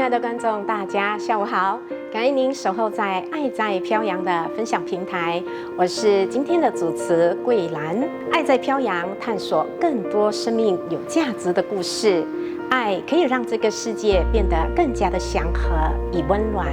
爱的观众，大家下午好！感恩您守候在爱在飘扬的分享平台，我是今天的主持桂兰。爱在飘扬，探索更多生命有价值的故事。爱可以让这个世界变得更加的祥和与温暖。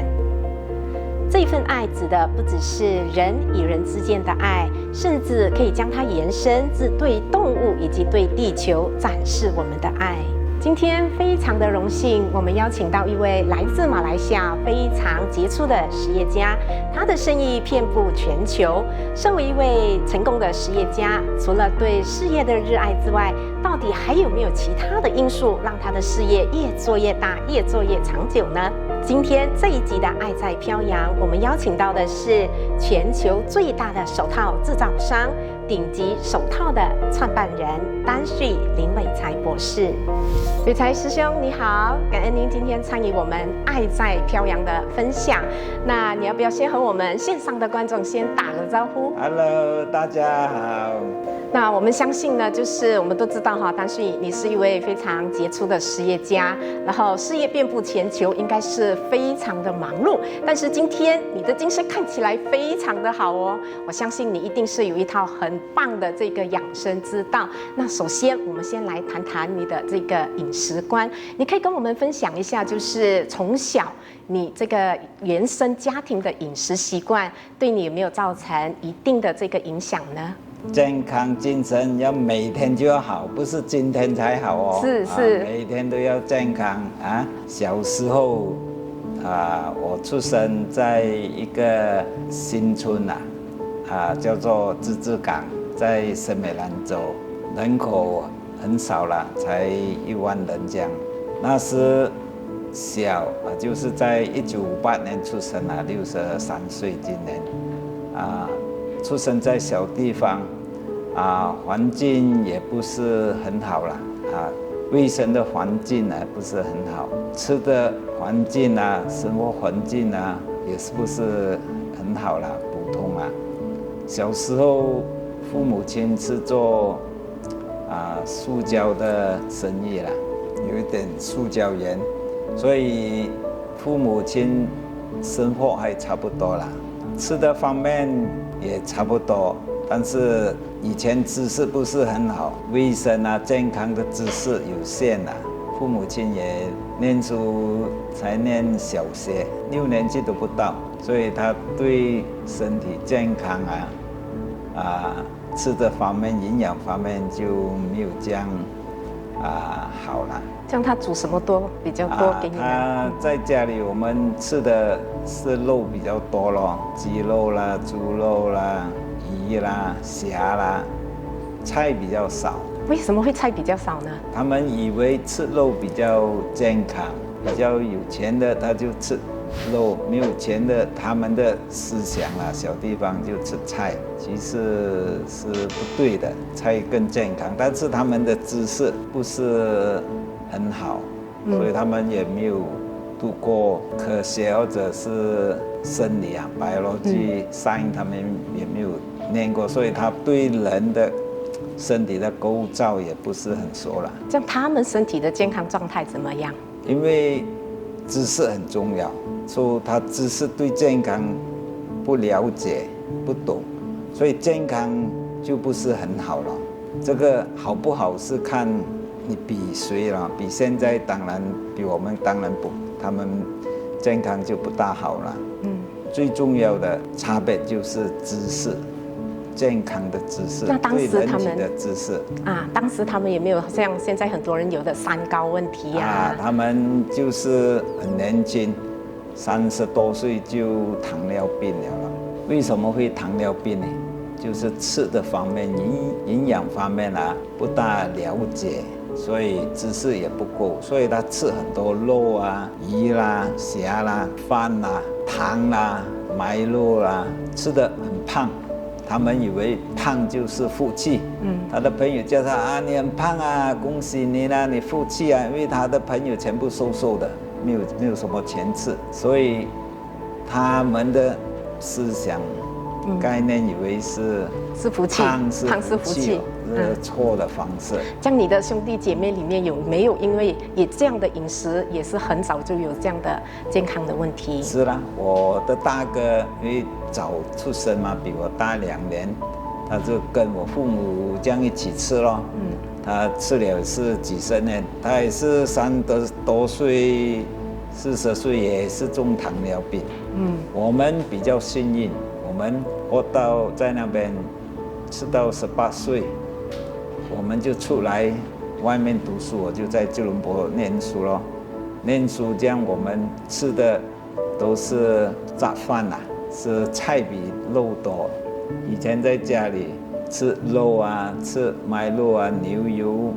这一份爱指的不只是人与人之间的爱，甚至可以将它延伸至对动物以及对地球展示我们的爱。今天非常的荣幸，我们邀请到一位来自马来西亚非常杰出的实业家，他的生意遍布全球。身为一位成功的实业家，除了对事业的热爱之外，到底还有没有其他的因素让他的事业越做越大，越做越长久呢？今天这一集的《爱在飘扬》，我们邀请到的是全球最大的手套制造商顶级手套的创办人丹旭林伟才博士。伟才师兄你好，感恩您今天参与我们《爱在飘扬》的分享。那你要不要先和我们线上的观众先打个招呼 ？Hello， 大家好。那我们相信呢，就是我们都知道哈，丹旭你是一位非常杰出的实业家，然后事业遍布全球，应该是非常的忙碌。但是今天你的精神看起来非常的好哦，我相信你一定是有一套很棒的这个养生之道。那首先我们先来谈谈你的这个饮食观，你可以跟我们分享一下，就是从小你这个原生家庭的饮食习惯对你有没有造成一定的这个影响呢？健康精神要每天就要好，不是今天才好哦。是，每天都要健康啊。小时候我出生在一个新村叫做芝芝港，在森美兰州，人口很少了，才1万人这样。那时小就是在1958年出生63岁今年出生在小地方环境也不是很好了卫生的环境呢不是很好，吃的环境生活环境也是不是很好了，普通小时候父母亲是做塑胶的生意啦，有一点塑胶园，所以父母亲生活还差不多啦，吃的方面也差不多，但是以前知识不是很好，卫生健康的知识有限父母亲也念书才念小学，6年级都不到，所以他对身体健康吃的方面营养方面就没有这样好了。这样他煮什么比较多给你们？他在家里我们吃的是肉比较多咯，鸡肉啦、猪肉啦、鱼啦、虾啦，菜比较少。为什么会菜比较少呢？他们以为吃肉比较健康，比较有钱的他就吃肉，没有钱的他们的思想小地方就吃菜，其实是不对的，菜更健康，但是他们的知识不是很好，所以他们也没有读过科学或者是生理biology science 他们也没有念过，所以他对人的身体的构造也不是很熟了。这样他们身体的健康状态怎么样？因为知识很重要，所以他知识对健康不了解不懂，所以健康就不是很好了。这个好不好是看你比谁了，比现在当然比我们当然不，他们健康就不大好了。最重要的差别就是知识，健康的知识，那当时对人体的知识当时他们也没有像现在很多人有的三高问题他们就是很年轻，30多岁就糖尿病了。为什么会糖尿病呢？就是吃的方面营养方面不大了解，所以知识也不够，所以他吃很多肉鱼啦、虾啦、饭啦、糖啦、麦肉啦，吃得很胖。他们以为胖就是福气，他的朋友叫他你很胖恭喜你啦，你福气因为他的朋友全部瘦瘦的，没有什么钱吃，所以他们的思想概念以为是福气，胖是福气，是错的方式。像你的兄弟姐妹里面有没有因为也这样的饮食，也是很早就有这样的健康的问题？是啦，我的大哥因为早出生嘛，比我大2年，他就跟我父母这样一起吃咯。他吃了是几十年，他也是30多岁、40岁也是中糖尿病。我们比较幸运，我们活到在那边吃到18岁，我们就出来外面读书，我就在吉隆坡念书咯。念书这样我们吃的都是杂饭啦，是菜比肉多。以前在家里吃肉啊，吃麦肉啊，牛油、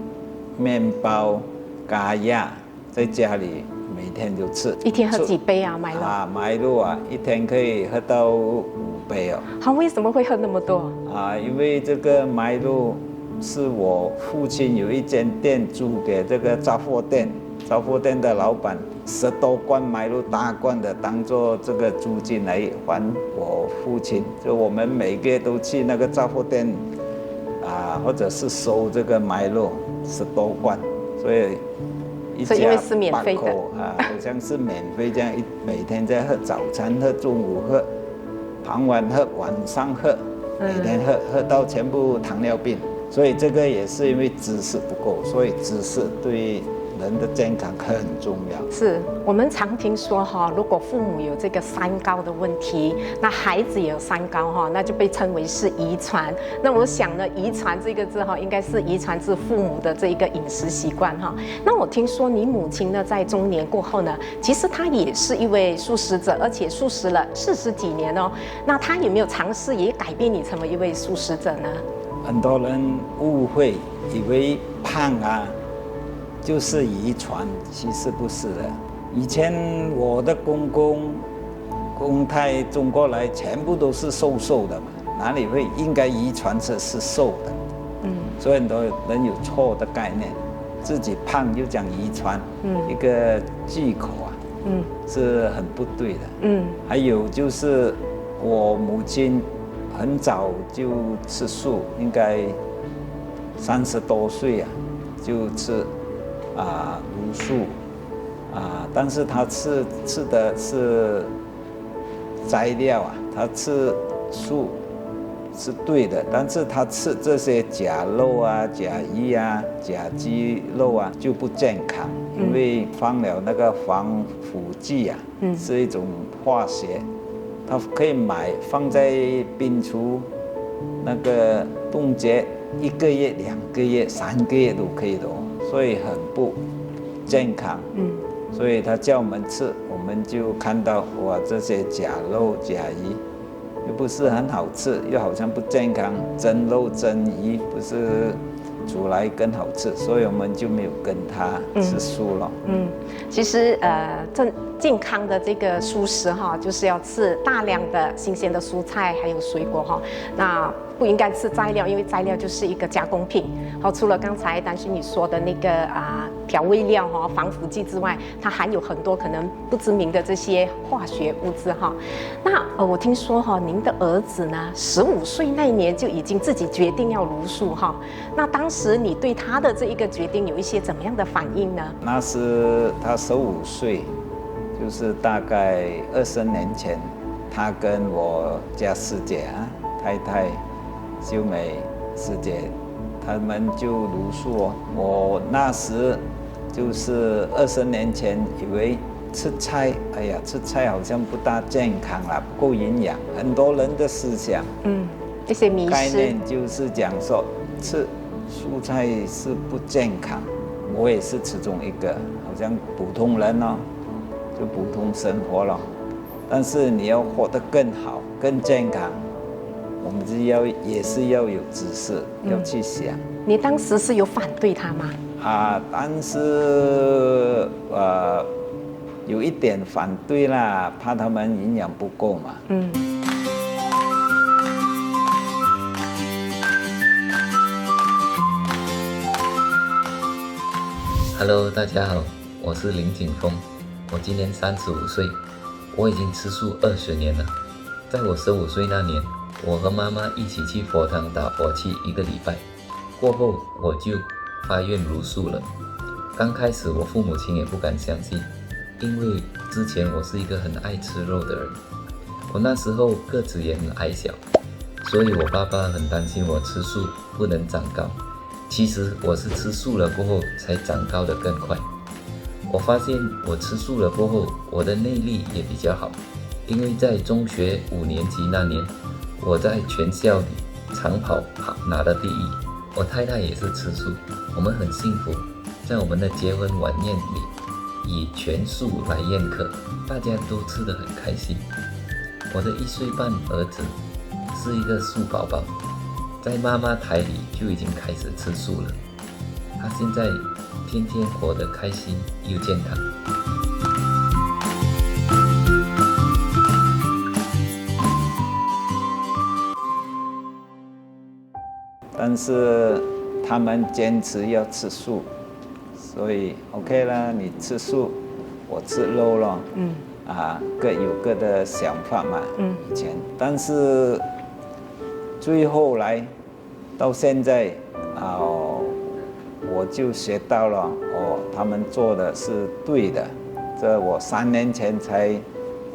面包、咖鸭，在家里每天就吃。一天喝几杯啊？麦肉麦肉啊，一天可以喝到5杯哦。他为什么会喝那么多？因为这个麦肉是我父亲有一间店租给这个杂货店，杂货店的老板10多罐麦肉大罐的，当做这个租金来还我父亲。就我们每个月都去那个杂货店或者是收这个麦肉10多罐，所以一家8口好像是免费这样，每天在喝早餐，喝中午喝，傍晚喝，晚上喝，每天喝到全部糖尿病。所以这个也是因为知识不够，所以知识对人的健康很重要。是我们常听说哈，如果父母有这个三高的问题，那孩子也有三高哈，那就被称为是遗传。那我想呢，遗传这个字哈，应该是遗传自父母的这一个饮食习惯哈。那我听说你母亲呢，在中年过后呢，其实她也是一位素食者，而且素食了40几年哦。那她有没有尝试也改变你成为一位素食者呢？很多人误会，以为胖就是遗传，其实不是的。以前我的公太中过来，全部都是瘦的嘛，哪里会应该遗传是瘦的？所以很多人有错的概念，自己胖就讲遗传，一个忌口是很不对的。还有就是我母亲很早就吃素，应该30多岁就吃茹素但是他吃的是斋料他吃素是对的，但是他吃这些假肉假鱼假鸡肉就不健康，因为放了那个防腐剂是一种化学，它可以买放在冰橱那个冻结1个月、2个月、3个月都可以的所以很不健康。所以他叫我们吃，我们就看到哇，这些假肉假鱼又不是很好吃，又好像不健康，真肉真鱼不是煮来更好吃，所以我们就没有跟他吃素了。其实健康的这个素食就是要吃大量的新鲜的蔬菜还有水果那不应该吃斋料，因为斋料就是一个加工品。除了刚才丹心你说的那个调味料防腐剂之外，它含有很多可能不知名的这些化学物质那我听说您的儿子呢，15岁那一年就已经自己决定要茹素那当时你对他的这一个决定有一些怎么样的反应呢？那是他15岁，就是大概20年前，他跟我家师姐太太秀美师姐，他们就茹素我那时就是20年前，以为吃菜，吃菜好像不大健康不够营养，很多人的思想，一些迷思概念就是讲说吃蔬菜是不健康。我也是其中一个，好像普通人就普通生活了。但是你要活得更好、更健康，我们也是要有知识，要去想。你当时是有反对他吗？但是有一点反对啦，怕他们营养不够嘛。Hello， 大家好，我是林景峰，我今年35岁，我已经吃素20年了。在我15岁那年，我和妈妈一起去佛堂打佛七1个礼拜，过后我就发愿茹素了。刚开始我父母亲也不敢相信，因为之前我是一个很爱吃肉的人，我那时候个子也很矮小，所以我爸爸很担心我吃素不能长高。其实我是吃素了过后才长高的更快。我发现我吃素了过后，我的内力也比较好，因为在中学5年级那年，我在全校里长跑拿了第1。我太太也是吃素，我们很幸福。在我们的结婚晚宴里，以全素来宴客，大家都吃得很开心。我的1岁半儿子是一个素宝宝，在妈妈胎里就已经开始吃素了。他现在天天活得开心又健康。但是他们坚持要吃素，所以 OK 啦，你吃素，我吃肉咯。各有各的想法嘛。以前，但是最后来到现在我就学到了他们做的是对的。这我3年前才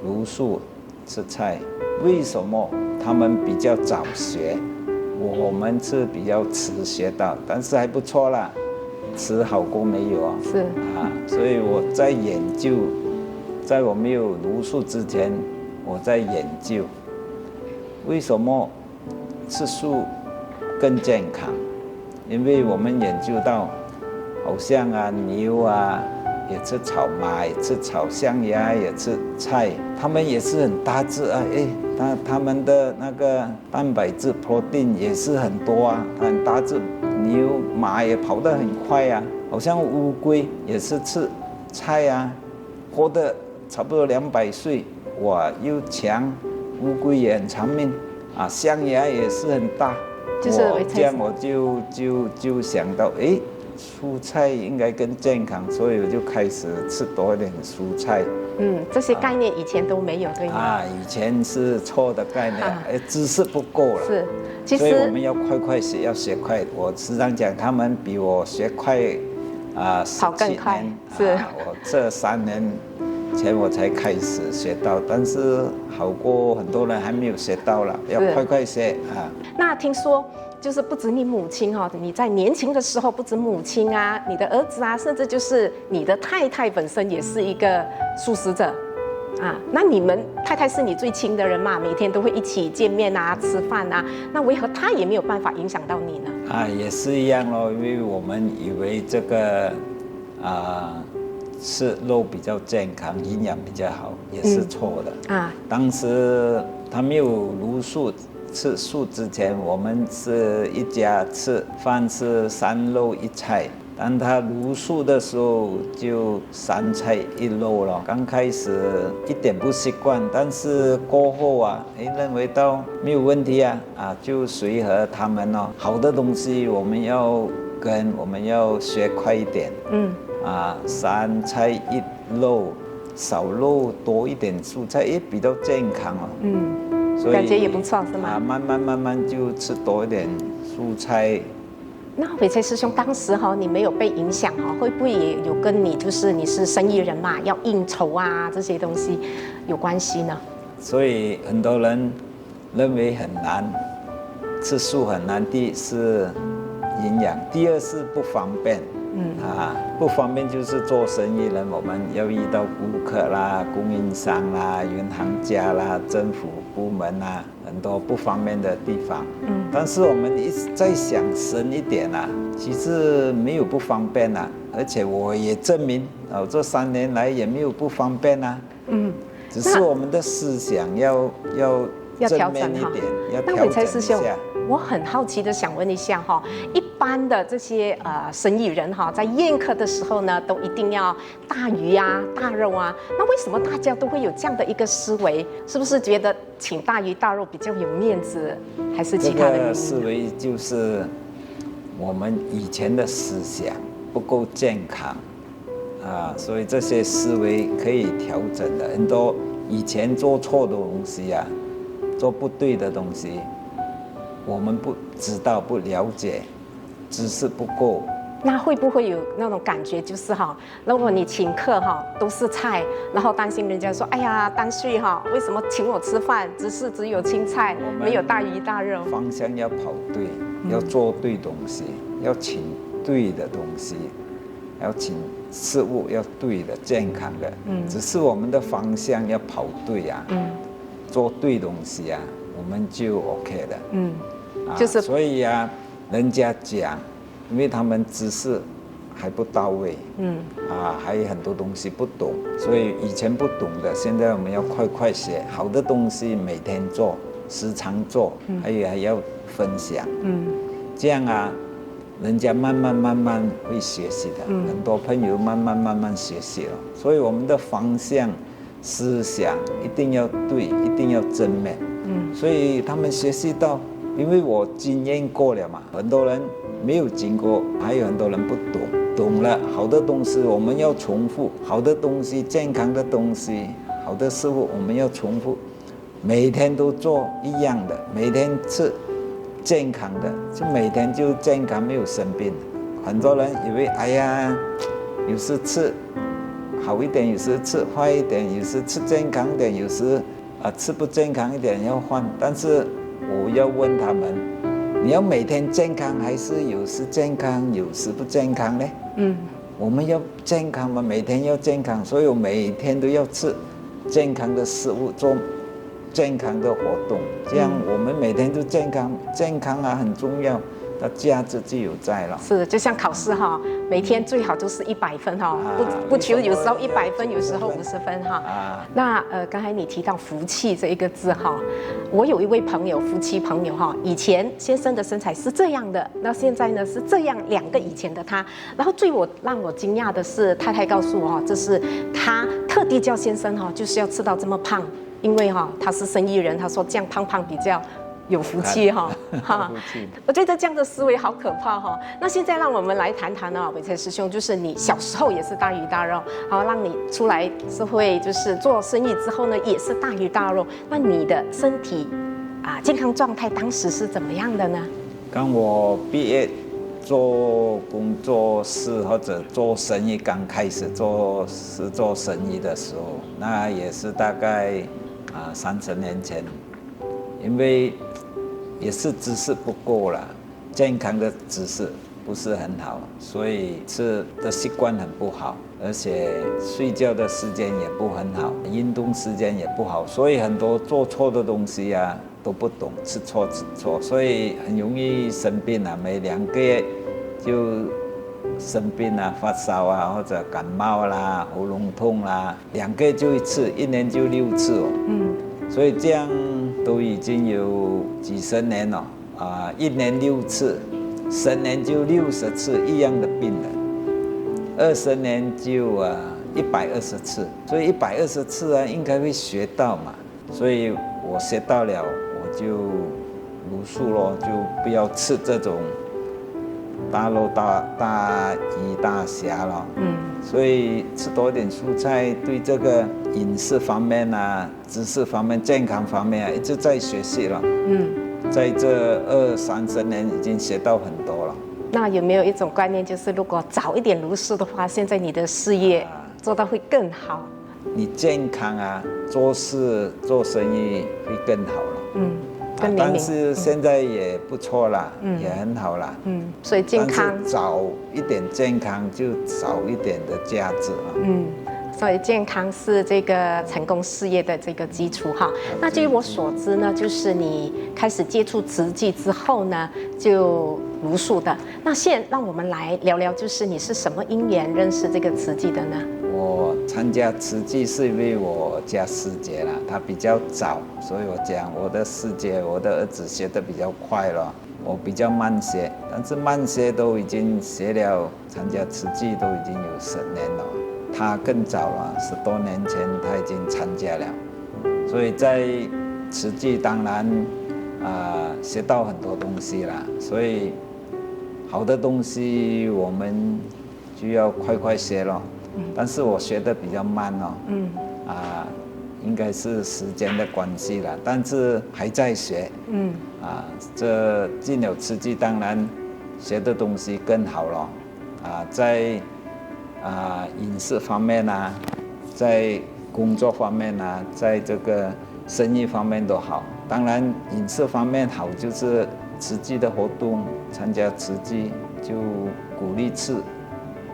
茹素吃菜，为什么他们比较早学？我们是比较迟学到，但是还不错啦，迟好过没有啊。是所以我在研究，在我没有茹素之前，我在研究为什么吃素更健康。因为我们研究到，好像牛也吃草马，也吃草象牙，也吃菜，他们也是很大只他们的那个蛋白质 protein 也是很多很大只，牛马也跑得很快好像乌龟也是吃菜活得差不多200岁，哇，又强，乌龟也很长命象牙也是很大。这样我就想到，蔬菜应该更健康，所以我就开始吃多一点蔬菜。这些概念以前都没有，对吗？以前是错的概念，知识不够了。是，其实所以我们要快学，要学快。我时常讲，他们比我学快跑更快。是，我这3年前我才开始学到，但是好过很多人还没有学到了，要快学那听说就是不止你母亲你在年轻的时候，不止母亲你的儿子甚至就是你的太太本身也是一个素食者那你们太太是你最亲的人嘛，每天都会一起见面吃饭那为何她也没有办法影响到你呢？也是一样咯，因为我们以为这个吃肉比较健康，营养比较好，也是错的当时他没有茹素吃素之前，我们是一家吃饭是3肉1菜，当他茹素的时候就3菜1肉了。刚开始一点不习惯，但是过后认为到没有问题就随和他们好的东西我们要学快一点。3菜1肉，少肉多一点蔬菜，也比较健康所以感觉也不错，是吗？慢慢就吃多一点蔬菜。那伟才师兄当时你没有被影响会不会也有跟你就是你是生意人嘛，要应酬这些东西有关系呢？所以很多人认为很难，吃素很难。第一是营养，第二是不方便。不方便就是做生意人，我们要遇到顾客啦、供应商啦、银行家啦、政府部门很多不方便的地方。但是我们一直在想深一点其实没有不方便而且我也证明这3年来也没有不方便只是我们的思想要正面一点，要调整一下。我很好奇的想问一下一般的这些生意人在宴客的时候呢，都一定要大鱼大肉那为什么大家都会有这样的一个思维？是不是觉得请大鱼大肉比较有面子，还是其他的原因？这个思维就是我们以前的思想不够健康所以这些思维可以调整的。很多以前做错的东西做不对的东西，我们不知道、不了解，知识不够。那会不会有那种感觉，就是如果你请客都是菜，然后担心人家说，哎呀，单岁为什么请我吃饭，只有青菜，没有大鱼大肉？方向要跑对，要做对东西，要请对的东西，要请事物要对的、健康的。只是我们的方向要跑对啊，做对东西啊，我们就 OK 了。就是所以啊，人家讲。因为他们知识还不到位，还有很多东西不懂，所以以前不懂的，现在我们要快学。好的东西每天做，时常做，还要分享，这样啊，人家慢慢会学习的。很多朋友慢慢学习了，所以我们的方向、思想一定要对，一定要正面。所以他们学习到，因为我经验过了嘛，很多人没有经过，还有很多人不懂，懂了好的东西我们要重复，好的东西、健康的东西、好的事物我们要重复，每天都做一样的，每天吃健康的，就每天就健康，没有生病。很多人以为哎呀，有时吃好一点，有时吃坏一点，有时吃健康一点，有时吃不健康一点要换。但是我要问他们，你要每天健康，还是有时健康，有时不健康呢？我们要健康嘛，每天要健康，所以我每天都要吃健康的食物，做健康的活动，这样我们每天都健康。健康啊很重要，它价值就有在了。是，就像考试每天最好都是100分不求有时候100分，有时候50分那刚才你提到福气这一个字我有一位朋友，夫妻朋友以前先生的身材是这样的，那现在呢是这样，2个以前的他。然后让我惊讶的是，太太告诉我这是他特地叫先生就是要吃到这么胖，因为他是生意人，他说这样胖比较有福气我觉得这样的思维好可怕那现在让我们来谈谈伟才师兄，就是你小时候也是大鱼大肉，让你出来社会就是做生意之后呢，也是大鱼大肉。那你的身体健康状态当时是怎么样的呢？刚我毕业做工作室或者做生意，刚开始做生意的时候，那也是大概30年前，因为也是知识不够了，健康的知识不是很好，所以吃的习惯很不好，而且睡觉的时间也不很好，运动时间也不好，所以很多做错的东西都不懂，吃错，所以很容易生病每2个月就生病发烧或者感冒啦、喉咙痛啦，2个月就1次，1年就6次所以这样都已经有几十年了，1年6次，10年就60次一样的病人，20年就120次，所以120次应该会学到嘛，所以我学到了，我就茹素咯，就不要吃这种大肉大鱼大虾了，所以吃多一点蔬菜，对这个饮食方面知识方面、健康方面一直在学习了。在这20-30年已经学到很多了。那有没有一种观念，就是如果早一点茹素的话，现在你的事业做到会更好？你健康做事做生意会更好了。但是现在也不错啦，也很好啦。所以健康，但是早一点健康就少一点的价值了。所以健康是这个成功事业的这个基础那据我所知呢，就是你开始接触慈济之后呢，就茹素的。那现在让我们来聊聊，就是你是什么因缘认识这个慈济的呢？我参加慈济是因为我家师姐啦，她比较早，所以我讲我的师姐，我的儿子学得比较快了，我比较慢些，但是慢些都已经学了，参加慈济都已经有10年了。他更早了，10多年前他已经参加了，所以在慈济当然学到很多东西啦，所以好的东西我们就要快学咯。但是我学得比较慢应该是时间的关系了，但是还在学。这进了慈济，当然学的东西更好了。在饮食方面啊，在工作方面啊，在这个生意方面都好。当然饮食方面好，就是慈济的活动，参加慈济就鼓励吃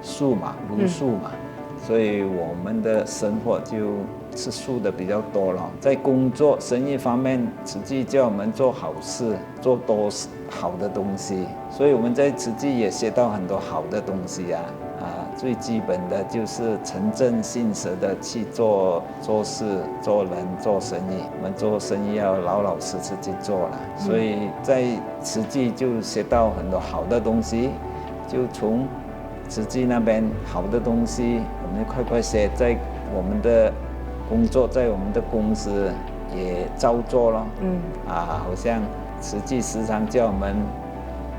素嘛，茹素嘛，所以我们的生活就吃素的比较多了。在工作生意方面，慈济叫我们做好事，做多好的东西，所以我们在慈济也学到很多好的东西啊。最基本的就是诚正信实的去做事、做人、做生意。我们做生意要老老实实去做了，所以在慈济就学到很多好的东西，就从慈济那边好的东西，我们快学在我们的工作，在我们的公司也照做了。好像慈济时常叫我们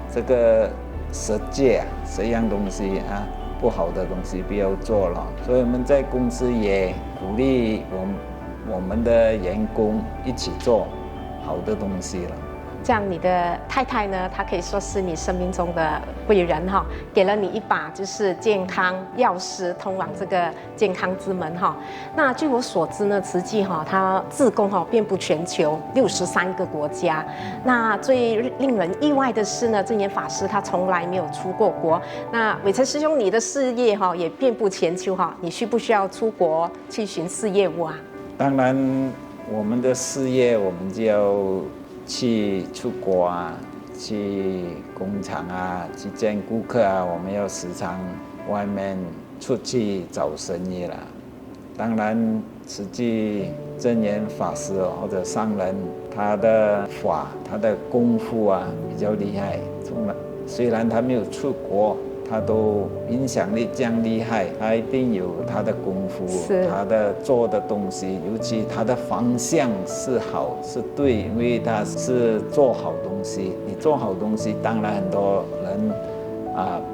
这个十戒10样东西不好的东西不要做了，所以我们在公司也鼓励我们的员工一起做好的东西了。这样你的太太呢，她可以说是你生命中的贵人哈，给了你一把就是健康钥匙，通往这个健康之门哈。那据我所知呢，慈济哈它志工哈遍布全球63个国家。那最令人意外的是呢，证严法师他从来没有出过国。那伟成师兄，你的事业哈也遍布全球哈，你需不需要出国去巡视业务啊？当然，我们的事业我们就要去出国啊，去工厂啊，去见顾客啊，我们要时常外面出去找生意啦。当然，慈济证严法师或者上人，他的法、他的功夫啊比较厉害。虽然他没有出国，他都影响力这样厉害，他一定有他的功夫，他的做的东西，尤其他的方向是好是对，因为他是做好东西。你做好东西，当然很多人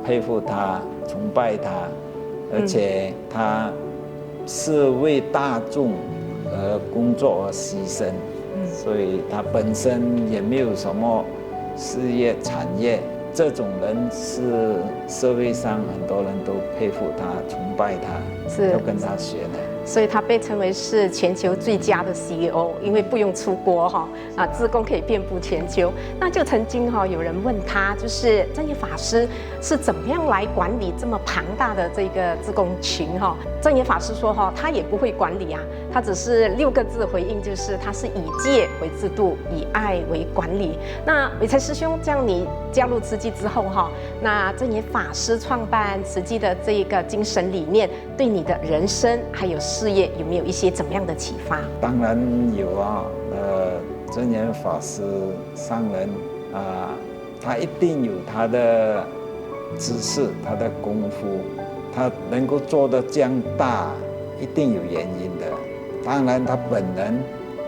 佩服他、崇拜他，而且他是为大众而工作而牺牲，所以他本身也没有什么事业产业。这种人是社会上很多人都佩服他、崇拜他，要跟他学的。所以他被称为是全球最佳的 CEO， 因为不用出国志工可以遍布全球。那就曾经有人问他，就是证严法师是怎么样来管理这么庞大的这个志工群证严法师说他也不会管理啊，他只是6个字回应，就是他是以戒为制度，以爱为管理。那伟才师兄，这样你加入慈济之后那证严法师创办慈济的这一个精神理念，对你的人生还有事业有没有一些怎么样的启发？当然有啊，证严法师上人他一定有他的知识、他的功夫，他能够做得这样大，一定有原因的。当然他本人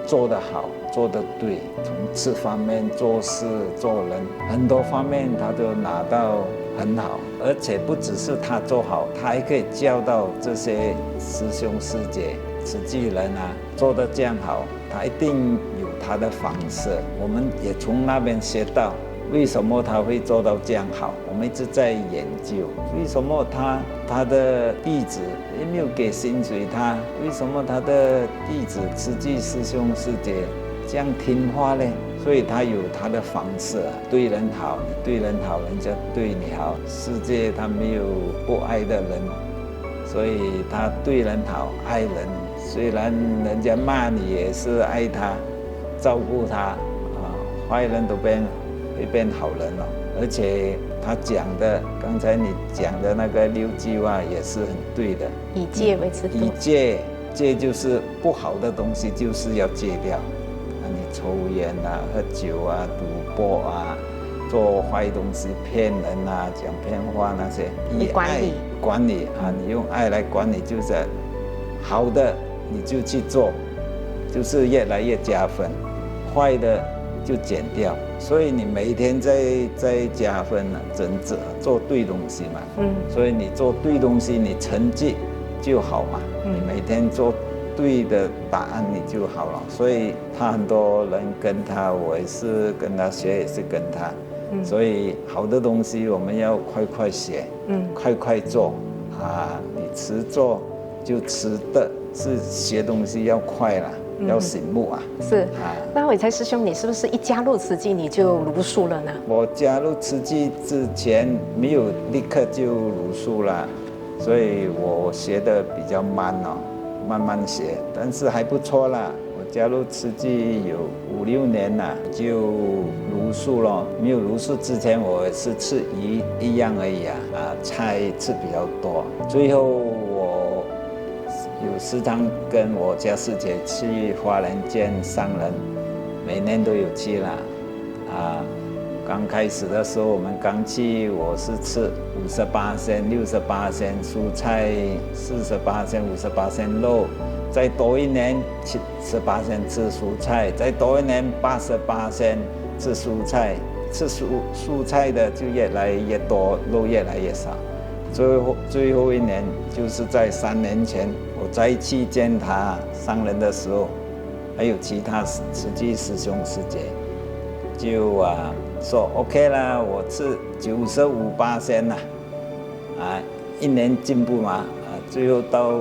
做得好，做得对，从这方面做事做人很多方面他都拿到很好，而且不只是他做好，他还可以教到这些师兄师姐、慈济人做得这样好，他一定有他的方式。我们也从那边学到为什么他会做到这样好，我们一直在研究为什么他的弟子也没有给薪水他，为什么他的弟子慈济师兄师姐这样听话呢？所以他有他的方式对人好，你对人好，人家对你好。世界他没有不爱的人，所以他对人好，爱人。虽然人家骂你，也是爱他，照顾他坏人都会变好人了。而且他讲的，刚才你讲的那个6句话也是很对的，以戒为制度。以戒就是不好的东西就是要戒掉。你抽烟喝酒赌博做坏东西，骗人讲骗话那些，以爱管理你用爱来管理，就是好的你就去做，就是越来越加分，坏的就减掉。所以你每天在加分做对东西嘛，所以你做对东西，你成绩就好嘛。你每天做对的答案你就好了。所以他很多人跟他，我也是跟他学，也是跟他。所以好的东西我们要快快学，快快做啊！你迟做就迟的，是学东西要快啦，要醒目啊。是啊。那伟才师兄，你是不是一加入慈济你就茹素了呢？我加入慈济之前没有立刻就茹素了，所以我学的比较慢哦，慢慢学，但是还不错啦。我加入慈济有5、6年了，就茹素了。没有茹素之前，我是吃鱼一样而已啊，菜吃比较多。最后我有时常跟我家师姐去花莲见上人，每年都有去啦。刚开始的时候，我们刚去，我是吃58%、68%蔬菜，48%、58%肉。再多一年，10%吃蔬菜；再多一年，80%吃蔬菜。吃蔬菜的就越来越多，肉越来越少。最后一年，就是在3年前，我再去见他上人的时候，还有其他慈济师兄师姐，就说 OK 啦，我吃95%啦，1年进步嘛，最后到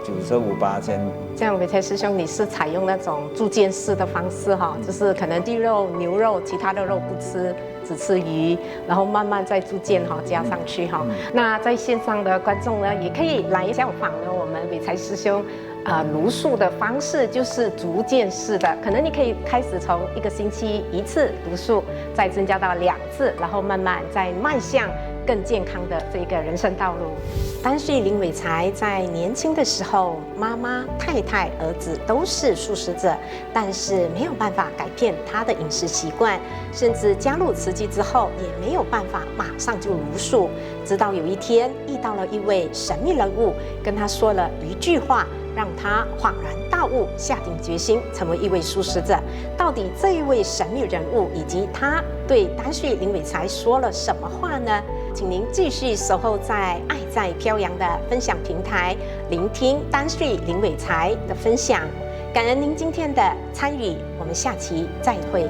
95%。这样伟才师兄，你是采用那种铸剑式的方式哈，就是可能鸡肉、牛肉，其他的肉不吃，只吃鱼，然后慢慢再铸剑哈加上去哈。那在线上的观众呢，也可以来效仿呢我们伟才师兄。茹素的方式就是逐渐式的，可能你可以开始从1个星期1次茹素，再增加到2次，然后慢慢再迈向更健康的这个人生道路。丹旭林伟才在年轻的时候，妈妈、太太、儿子都是素食者，但是没有办法改变他的饮食习惯，甚至加入慈济之后也没有办法马上就茹素。直到有一天遇到了一位神秘人物，跟他说了一句话，让他恍然大悟，下定决心成为一位素食者。到底这一位神秘人物以及他对丹旭林伟才说了什么话呢？请您继续守候在爱在飘扬的分享平台，聆听丹旭林伟才的分享。感恩您今天的参与，我们下期再会。